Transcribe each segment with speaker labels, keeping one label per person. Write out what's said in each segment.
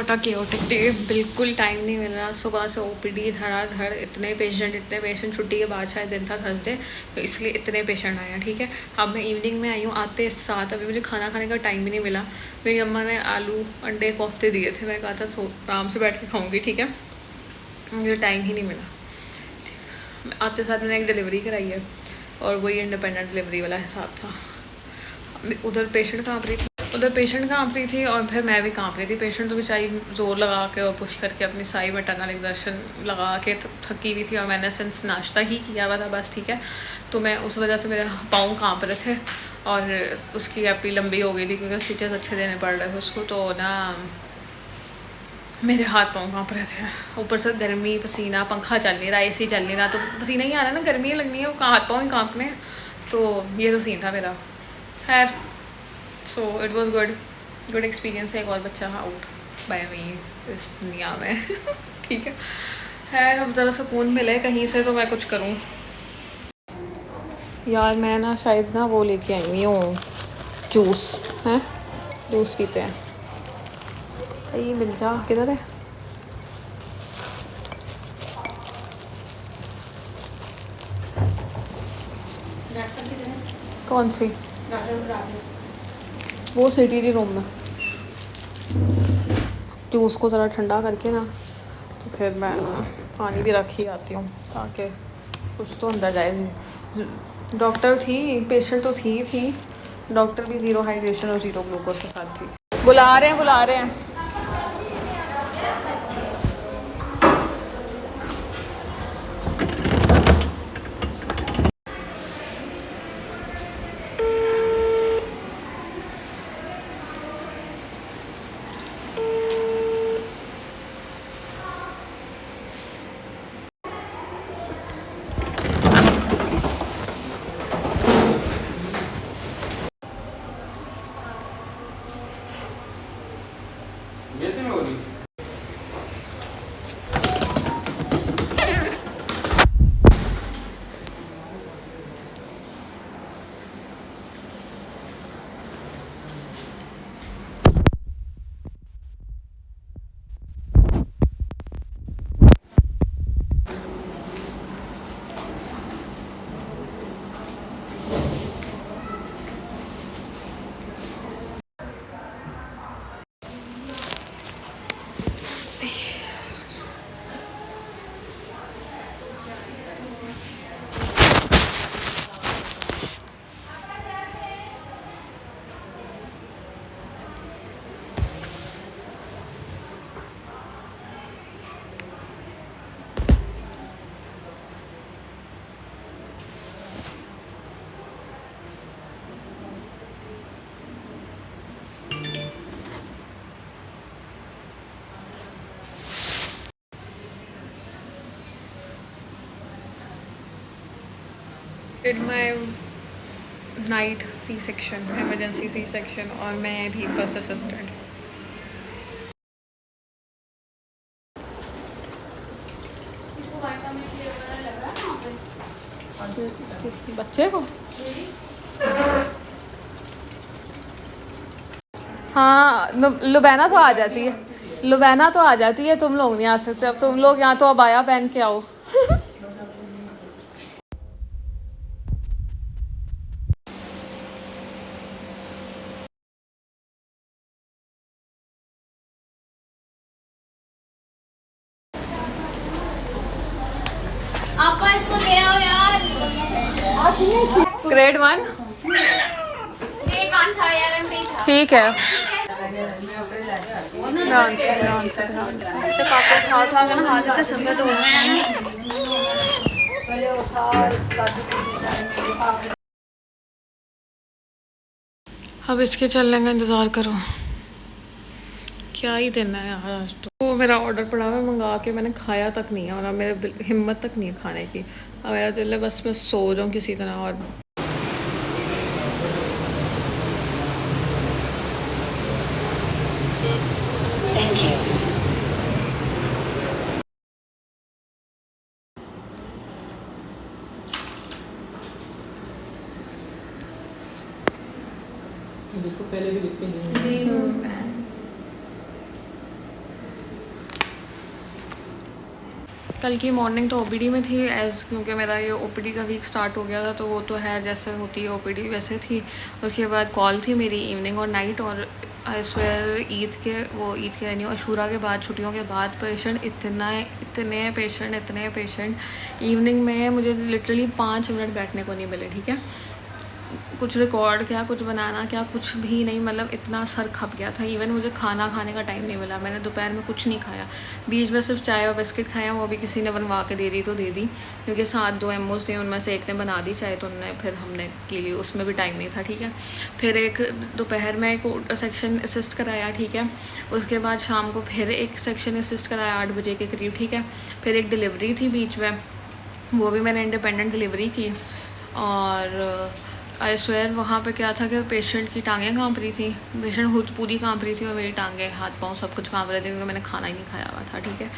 Speaker 1: What chaotic day, बिल्कुल time नहीं मिल रहा। सुबह से ओपीडी धड़ाधड़, इतने पेशेंट, छुट्टी के बाद शायद दिन था थर्सडे, तो इसलिए इतने पेशेंट आए हैं। ठीक है, अब मैं इवनिंग में आई हूँ आते 7, अभी मुझे खाना खाने का टाइम भी नहीं मिला। मेरी अम्मा ने आलू अंडे कोफ्ते दिए थे, मैं कहा था सो आराम से बैठ के खाऊंगी। ठीक है, मुझे टाइम ही नहीं मिला। आते साथ मैंने एक डिलीवरी कराई है और वही इंडिपेंडेंट डिलीवरी वाला हिसाब था। उधर पेशेंट काँप रही थी और फिर मैं भी काँप रही थी। पेशेंट तो बेचारी ज़ोर लगा के और पुश करके अपनी साई में टनल एक्सर्शन लगा के थकी हुई थी, और मैंने सिंस नाश्ता ही किया हुआ था बस। ठीक है, तो मैं उस वजह से मेरे पाँव काँप रहे थे और उसकी एपी लंबी हो गई थी क्योंकि स्टिचेस अच्छे देने पड़ रहे थे उसको, तो ना मेरे हाथ पाँव काँप रहे थे। ऊपर से गर्मी, पसीना, पंखा चल नहीं रहा, एसी चल नहीं रहा, तो पसीना ही आ रहा है ना, गर्मी लगनी है, वो हाथ पाँव ही काँपने। तो ये तो सीन था मेरा। खैर, so it was good experience. एक और बच्चा आउट बाय मी इस दुनिया में। ठीक है, खैर अब ज़रा सुकून मिले कहीं से तो मैं कुछ करूँ। यार मैं ना शायद ना वो लेके आई हूँ जूस, है जूस पीते हैं। ये मिल जा, किधर है? कौन सी? वो सिटी जी रूम में। जूस को ज़रा ठंडा करके ना, तो फिर मैं पानी भी रख ही आती हूँ ताकि कुछ तो अंदर जाए। डॉक्टर थी, पेशेंट तो थी डॉक्टर भी ज़ीरो हाइड्रेशन और ज़ीरो ग्लूकोज के साथ थी। बुला रहे हैं। Did my night C section, emergency C section, और मैं थी फर्स्ट असिस्टेंट। किस बच्चे को? हाँ, लुबैना तो आ जाती है, तुम लोग नहीं आ सकते। अब तुम लोग यहाँ तो अब आया पहन के आओ।
Speaker 2: आपा इसको ले आओ यार।
Speaker 1: ग्रेड 1
Speaker 2: था यार, था।
Speaker 1: ठीक है।
Speaker 2: तो काका उठा के ना हाथ इतने सफेद हो गए हैं।
Speaker 1: अब इसके चलने का इंतज़ार करो। क्या ही देना है यार आज तो। वो मेरा ऑर्डर पड़ा हुआ, मंगा के मैंने खाया तक नहीं है, और अब मेरे हिम्मत तक नहीं है खाने की। अब मेरा दिल है बस मैं सो जाऊँ किसी तरह। और
Speaker 3: देखो पहले भी लिख के नहीं
Speaker 1: कल की मॉर्निंग तो ओपीडी में थी क्योंकि मेरा ये ओपीडी का वीक स्टार्ट हो गया था, तो वो तो है जैसे होती है ओपीडी वैसे थी। उसके बाद कॉल थी मेरी इवनिंग और नाइट, और आई स्वेयर ईद के यानी अशूरा के बाद, छुट्टियों के बाद पेशेंट इतने पेशेंट इवनिंग में मुझे लिटरली 5 मिनट बैठने को नहीं मिले, ठीक है। कुछ रिकॉर्ड क्या, कुछ बनाना क्या, कुछ भी नहीं, मतलब इतना सर खप गया था। इवन मुझे खाना खाने का टाइम नहीं मिला, मैंने दोपहर में कुछ नहीं खाया, बीच में सिर्फ चाय और बिस्किट खाया, वो भी किसी ने बनवा के दे दी तो दे दी, क्योंकि साथ 2 एमओज थे, उनमें से एक ने बना दी चाय, तो उनने फिर हमने के लिए उसमें भी टाइम नहीं था, ठीक है। फिर एक दोपहर में एक सेक्शन असिस्ट कराया, ठीक है। उसके बाद शाम को फिर एक सेक्शन असिस्ट कराया 8 बजे के करीब, ठीक है। फिर एक डिलीवरी थी बीच में, वो भी मैंने इंडिपेंडेंट डिलीवरी की। और आई स्वेयर वहाँ पे क्या था कि पेशेंट की टांगें कांप रही थी, पेशेंट खुद पूरी कांप रही थी, और मेरी टांगें, हाथ पाँव सब कुछ कांप रहे थे, क्योंकि मैंने खाना ही नहीं खाया हुआ था, ठीक है।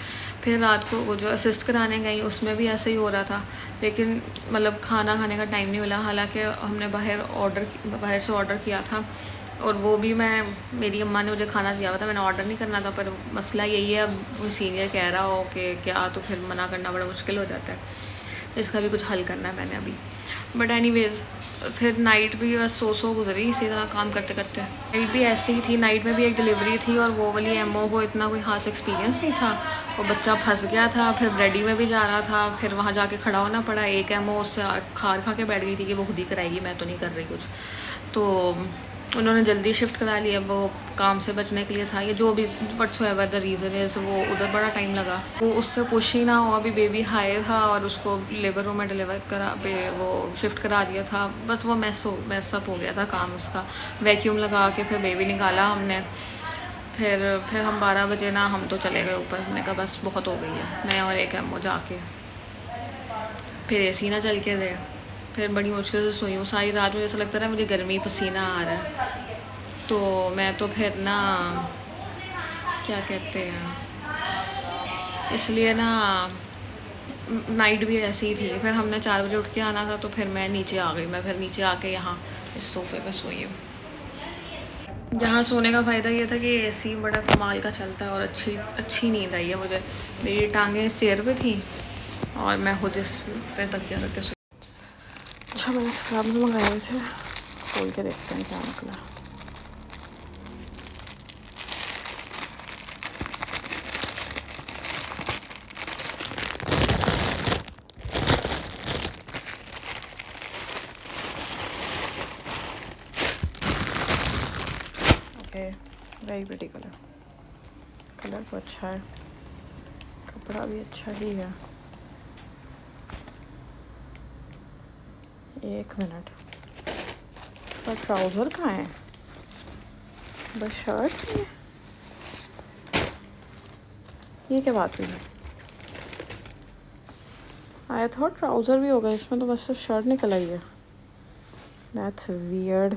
Speaker 1: फिर रात को वो जो असिस्ट कराने गई उसमें भी ऐसे ही हो रहा था, लेकिन मतलब खाना खाने का टाइम नहीं मिला। हालांकि हमने बाहर से ऑर्डर किया था, और वो भी मेरी अम्मा ने मुझे खाना दिया हुआ था, मैंने ऑर्डर नहीं करना था। पर मसला यही है, अब वो सीनियर कह रहा हो कि क्या, तो फिर मना करना बड़ा मुश्किल हो जाता है, इसका भी कुछ हल करना है मैंने अभी। बट एनीवेज फिर नाइट भी बस सो गुजरी इसी तरह काम करते करते। नाइट भी ऐसी ही थी, नाइट में भी एक डिलीवरी थी, और वो वाली एमओ को इतना कोई खास एक्सपीरियंस नहीं था, वो बच्चा फंस गया था, फिर रेडी में भी जा रहा था, फिर वहाँ जाके खड़ा होना पड़ा। एक एमओ उससे खार खा के बैठ गई थी कि वो खुद ही कराएगी, मैं तो नहीं कर रही कुछ, तो उन्होंने जल्दी शिफ्ट करा लिया, वो काम से बचने के लिए था, ये जो भी what's ever the reason is, वो उधर बड़ा टाइम लगा। वो उससे पुश ही ना हो, अभी बेबी हाई था और उसको लेबर रूम में डिलीवर करा पे वो शिफ्ट करा दिया था, बस वो मैसअप हो गया था काम उसका। वैक्यूम लगा के फिर बेबी निकाला हमने, फिर हम 12 बजे ना हम तो चले गए ऊपर, हमने कहा बस बहुत हो गई है, मैं और एक एमओ जाके फिर एसी ना चल के दे, फिर बड़ी मुश्किल से सोई हूँ सारी रात। मुझे ऐसा लगता रहा मुझे गर्मी पसीना आ रहा है, तो मैं तो फिर ना क्या कहते हैं, इसलिए ना नाइट भी ऐसी ही थी। फिर हमने 4 बजे उठ के आना था, तो फिर मैं नीचे आ गई, मैं फिर नीचे आके यहाँ इस सोफ़े पे सोई हूँ। यहाँ सोने का फ़ायदा ये था कि एसी बड़ा कमाल का चलता है, और अच्छी नींद आई है मुझे। मेरी टांगें चेयर पे थी और मैं खुद इस पे तकिया रख के सोई। अच्छा, मैंने स्क्रब मंगाए थे, खोल के देखते हैं क्या निकला। वेरी प्रिटी कलर तो अच्छा है, कपड़ा भी अच्छा ही है। 1 मिनट, इसका ट्राउज़र कहाँ है, बस शर्ट है, ये क्या बात हुई। आई थॉट ट्राउज़र भी होगा इसमें, तो बस शर्ट निकल आई है, दैट्स वियर्ड।